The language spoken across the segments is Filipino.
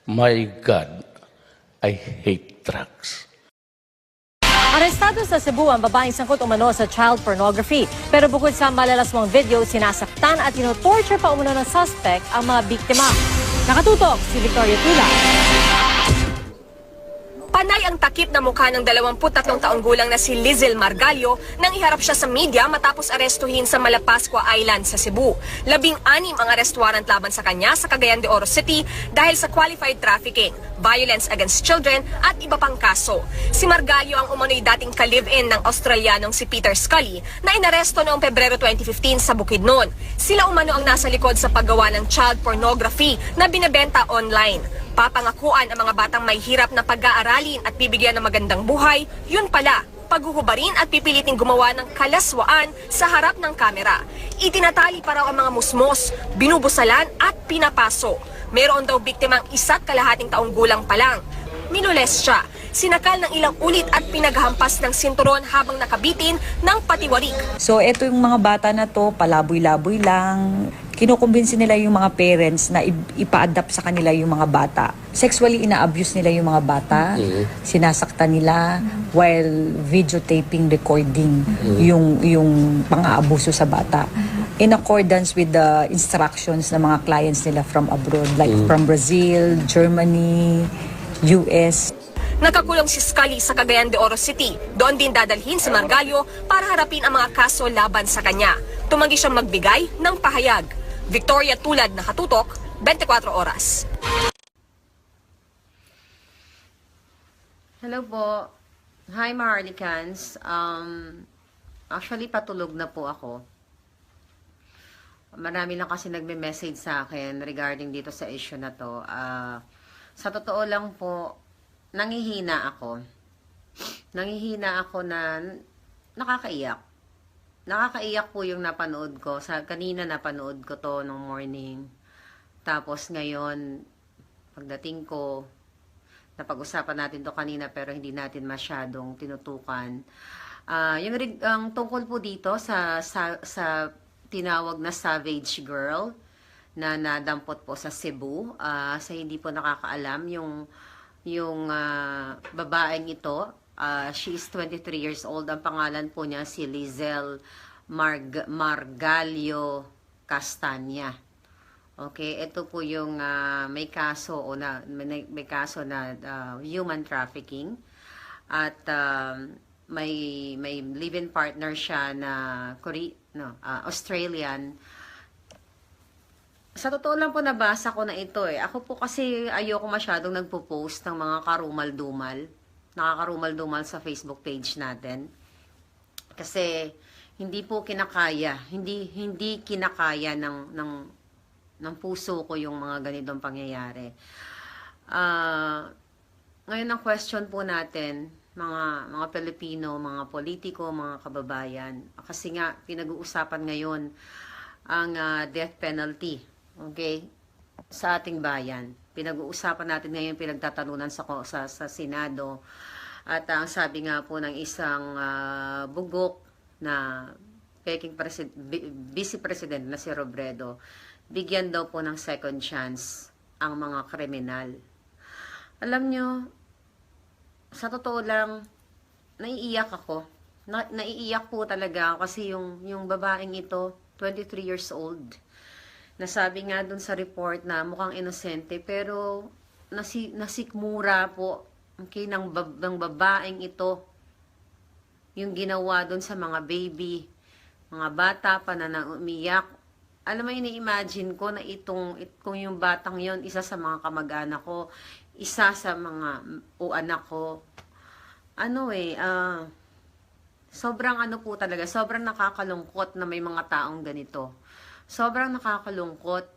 My God, I hate drugs. Arestado sa Cebu ang babaeng sangkot umano sa child pornography. Pero bukod sa malalaswang video, sinasaktan at tinotorture pa umano ng suspect ang mga biktima. Nakatutok si Victoria Tula. Panay ang takip na mukha ng 23 taong gulang na si Lizel Margallo nang iharap siya sa media matapos arestuhin sa Malapascua Island sa Cebu. 16 ang arrest warrant laban sa kanya sa Cagayan de Oro City dahil sa qualified trafficking, violence against children at iba pang kaso. Si Margallo ang umano'y dating ka-live-in ng Australianong si Peter Scully na inaresto noong Pebrero 2015 sa Bukidnon. Sila umano ang nasa likod sa paggawa ng child pornography na binebenta online. Papangakuan ang mga batang may hirap na pag-aaralin at bibigyan ng magandang buhay, yun pala, paghuhubarin at pipiliting gumawa ng kalaswaan sa harap ng kamera. Itinatali pa raw ang mga musmos, binubusalan at pinapaso. Meron daw biktimang 1.5 taong gulang pa lang. Minules siya, sinakal ng ilang ulit at pinaghampas ng sinturon habang nakabitin ng patiwarik. So eto yung mga bata na to, palaboy-laboy lang. Kinukumbinsi nila yung mga parents na ipa-adapt sa kanila yung mga bata. Sexually ina-abuse nila yung mga bata. Sinasaktan nila while videotaping, recording yung pang-aabuso sa bata. In accordance with the instructions ng mga clients nila from abroad, like from Brazil, Germany, US. Nakakulong si Scully sa Cagayan de Oro City. Doon din dadalhin si Margallo para harapin ang mga kaso laban sa kanya. Tumanggi siyang magbigay ng pahayag. Victoria Tulad, nakatutok, 24 oras. Hello po. Hi, Maharlikans. Actually, patulog na po ako. Marami lang kasi nagme-message sa akin regarding dito sa issue na to. Sa totoo lang po, nangihina ako. Nangihina ako na nakakaiyak. Nakakaiyak po yung napanood ko. Kanina napanood ko to nung morning. Tapos ngayon, pagdating ko, napag-usapan natin to kanina pero hindi natin masyadong tinutukan. Ang tungkol po dito sa tinawag na Savage Girl na nadampot po sa Cebu. Sa hindi po nakakaalam, yung babaeng ito, she is 23 years old. Ang pangalan po niya si Lizel Margallo Castanya. Okay, ito po yung may kaso may kaso na human trafficking at may live-in partner siya na Australian. Sa totoo lang po nabasa ko na ito eh. Ako po kasi ayoko masyadong nagpo-post ng mga karumal-dumal. Nakakarumal-dumal sa Facebook page natin. Kasi hindi po kinakaya, hindi kinakaya ng puso ko yung mga ganitong pangyayari. Ngayon ang question po natin, mga Pilipino, mga politiko, mga kababayan, kasi nga pinag-uusapan ngayon ang death penalty, okay, sa ating bayan. Pinag-uusapan natin ngayon, pinagtatalunan sa Senado. At ang sabi nga po ng isang bugok na peking vice president na si Robredo, bigyan daw po ng second chance ang mga kriminal. Alam nyo, sa totoo lang, naiiyak ako. Naiiyak po talaga kasi yung babaeng ito, 23 years old. Nasabi nga dun sa report na mukhang inosente pero nasikmura po ng babaeng ito yung ginawa dun sa mga baby, mga bata pa na umiyak. Alam mo, ini-imagine ko na kung yung batang yon isa sa mga kamag-anak ko, isa sa mga anak ko. Sobrang po talaga, sobrang nakakalungkot na may mga taong ganito. Sobrang nakakalungkot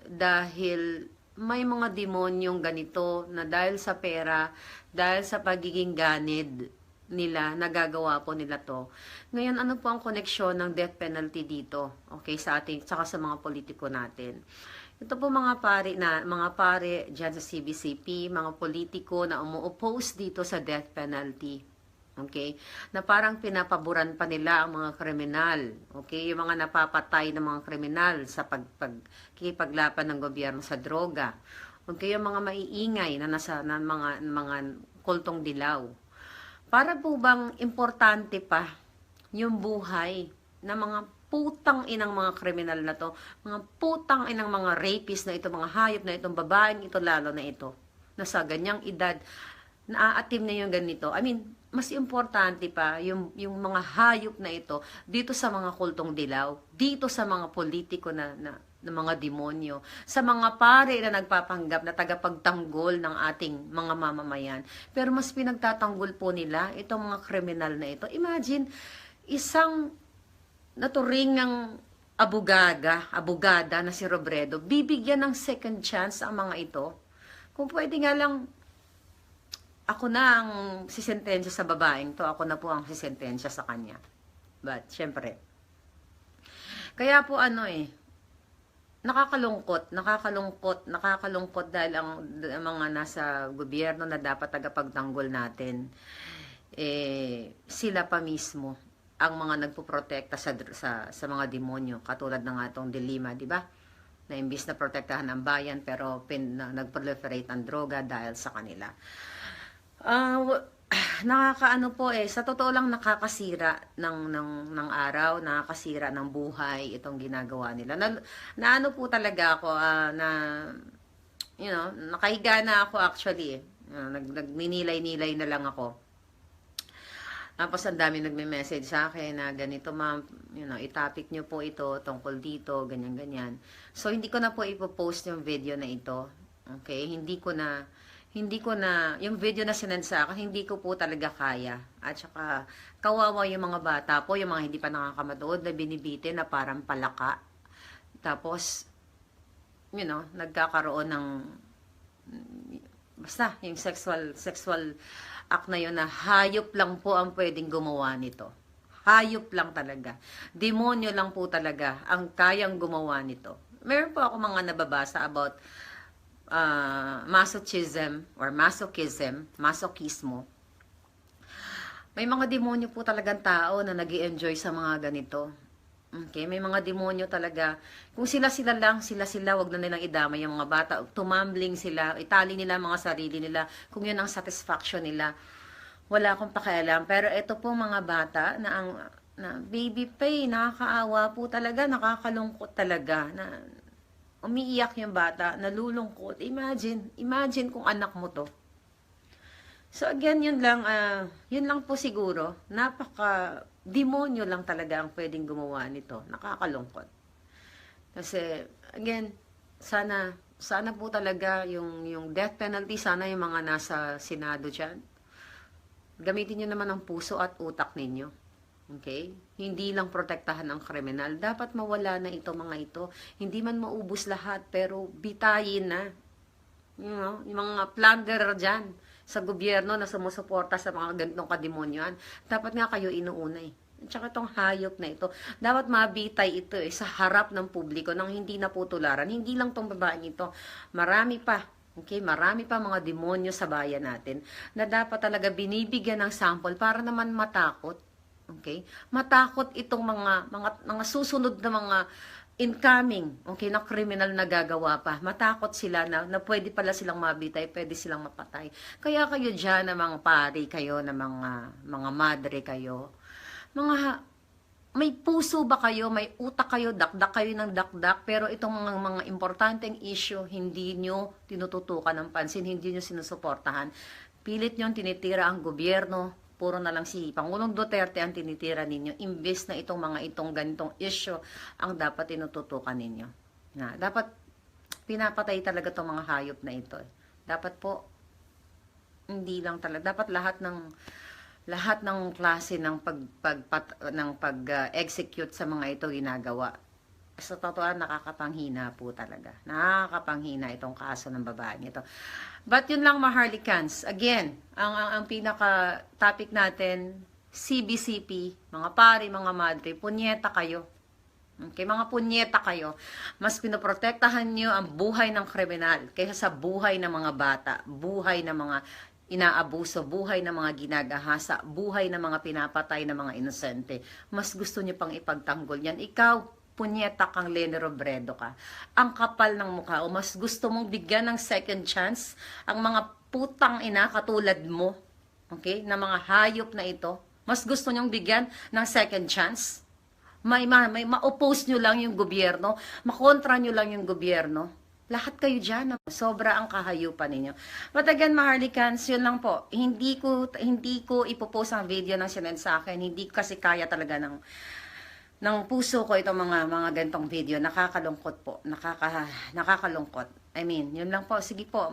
dahil may mga demonyong ganito na dahil sa pera, dahil sa pagiging ganid nila, nagagawa po nila to. Ngayon, ano po ang koneksyon ng death penalty dito? Okay, sa ating, saka sa mga politiko natin. Ito po mga pare dyan sa CBCP, mga politiko na umu-oppose dito sa death penalty. Okay? Na parang pinapaboran pa nila ang mga kriminal. Okay? Yung mga napapatay ng mga kriminal sa pagkikipaglaban ng gobyerno sa droga. Okay, yung mga maiingay na nasa mga kultong dilaw. Para po bang importante pa yung buhay ng mga putang inang mga kriminal na to, mga putang inang mga rapist na ito, mga hayop na itong babaeng ito, lalo na ito, na sa ganyang edad, naaatim na yung ganito. I mean, mas importante pa yung mga hayop na ito dito sa mga kultong dilaw, dito sa mga politiko na mga demonyo, sa mga pare na nagpapanggap na tagapagtanggol ng ating mga mamamayan. Pero mas pinagtatanggol po nila itong mga kriminal na ito. Imagine, isang naturingang abogada na si Robredo, bibigyan ng second chance ang mga ito. Kung pwede nga lang, ako na ang sisentensya sa babaeng to, ako na po ang sisentensya sa kanya. But, syempre, kaya po nakakalungkot dahil ang mga nasa gobyerno na dapat tagapagtanggol natin, sila pa mismo ang mga nagpoprotekta sa mga demonyo, katulad ng atong dilema, di ba? Na imbis na protektahan ang bayan, pero nagproliferate ang droga dahil sa kanila. Nakakaano po sa totoo lang nakakasira ng araw, nakakasira ng buhay itong ginagawa nila. Na ano po talaga ako nakahiga na ako actually. Nagninilay-nilay na lang ako. Tapos ang dami nagme-message sa akin na ganito, ma'am, i-topic nyo po ito tungkol dito, ganyan-ganyan. So hindi ko na po ipopost yung video na ito. Okay? Hindi ko na yung video na sinend sa akin, hindi ko po talaga kaya. At saka, kawawa yung mga bata po, yung mga hindi pa nakakamatood na binibitin na parang palaka. Tapos, nagkakaroon ng, basta, yung sexual act na yun na hayop lang po ang pwedeng gumawa nito. Hayop lang talaga. Demonyo lang po talaga ang kayang gumawa nito. Meron po ako mga nababasa about masochism or masochismo. May mga demonyo po talagang tao na nag-i-enjoy sa mga ganito. Okay, may mga demonyo talaga. Kung sila lang, wag na nilang idamay yung mga bata. Tumambling sila, itali nila mga sarili nila. Kung yun ang satisfaction nila, wala akong pakialam. Pero ito po mga bata na baby pay, nakakaawa po talaga, nakakalungkot talaga. Umiiyak yung bata, nalulungkot. Imagine kung anak mo to. So again, yun lang po siguro. Demonyo lang talaga ang pwedeng gumawa nito. Nakakalungkot. Kasi, again, sana po talaga yung death penalty, sana yung mga nasa Senado dyan. Gamitin nyo naman ang puso at utak ninyo. Okay? Hindi lang protektahan ang kriminal. Dapat mawala na ito mga ito. Hindi man maubos lahat, pero bitayin na. Yung mga plunderer dyan sa gobyerno na sumusuporta sa mga ganitong kademonyoan. Dapat nga kayo inuuna At saka itong hayop na ito, dapat mabitay ito sa harap ng publiko nang hindi na putularan. Hindi lang itong babaeng ito. Marami pa. Okay, marami pa mga demonyo sa bayan natin na dapat talaga binibigyan ng sample para naman matakot. Okay? Matakot itong mga susunod na mga incoming, okay, na criminal na gagawa pa. Matakot sila na pwede pala silang mabitay, pwede silang mapatay. Kaya kayo dyan na mga pari kayo, na mga madre kayo, may puso ba kayo, may utak kayo, dakdak kayo ng dakdak, pero itong mga importanteng issue, hindi nyo tinututukan ng pansin, hindi nyo sinusuportahan. Pilit nyo tinitira ang gobyerno, puro na lang si Pangulong Duterte ang tinitira ninyo, imbes na itong ganitong issue ang dapat tinututukan ninyo. Dapat pinapatay talaga itong mga hayop na ito. Dapat po, hindi lang talaga, dapat lahat ng klase ng pag-execute sa mga ito ginagawa. Sa totoo, nakakapanghina po talaga. Nakakapanghina itong kaso ng babaeng ito. But yun lang, Maharlikans. Again, ang pinaka-topic natin, CBCP, mga pari, mga madre, punyeta kayo. Okay, mga punyeta kayo. Mas pinoprotektahan nyo ang buhay ng kriminal kaysa sa buhay ng mga bata, buhay ng mga inaabuso, buhay ng mga ginagahasa, buhay ng mga pinapatay ng mga inosente. Mas gusto nyo pang ipagtanggol yan. Ikaw, punyeta kang Leni Robredo ka. Ang kapal ng mukha o mas gusto mong bigyan ng second chance ang mga putang ina katulad mo, okay, na mga hayop na ito. Mas gusto nyong bigyan ng second chance. May ma-oppose nyo lang yung gobyerno, makontra nyo lang yung gobyerno. Lahat kayo dyan, sobra ang kahayupan ninyo. But again, Maharlikans, yun lang po. Hindi ko ipopost ang video ng sinend sa akin. Hindi kasi kaya talaga ng puso ko itong mga gantong video. Nakakalungkot po. Nakakalungkot. I mean, yun lang po. Sige po,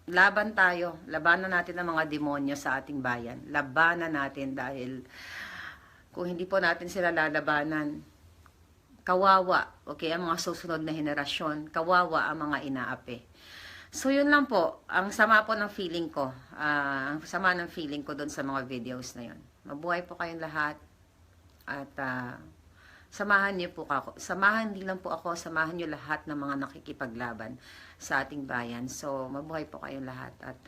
laban tayo. Labanan natin ang mga demonyo sa ating bayan. Labanan natin dahil kung hindi po natin sila lalabanan, kawawa, okay, ang mga susunod na henerasyon, kawawa ang mga inaapi. So, yun lang po. Ang sama po ng feeling ko. Ang sama ng feeling ko doon sa mga videos na yun. Mabuhay po kayong lahat. At samahan niyo po ako. Samahan din lang po ako. Samahan niyo lahat ng mga nakikipaglaban sa ating bayan. So, mabuhay po kayong lahat. At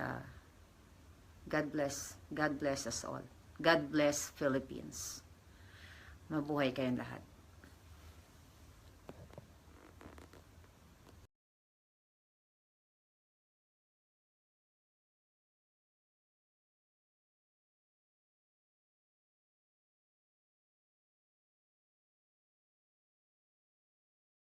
God bless. God bless us all. God bless Philippines. Mabuhay kayong lahat.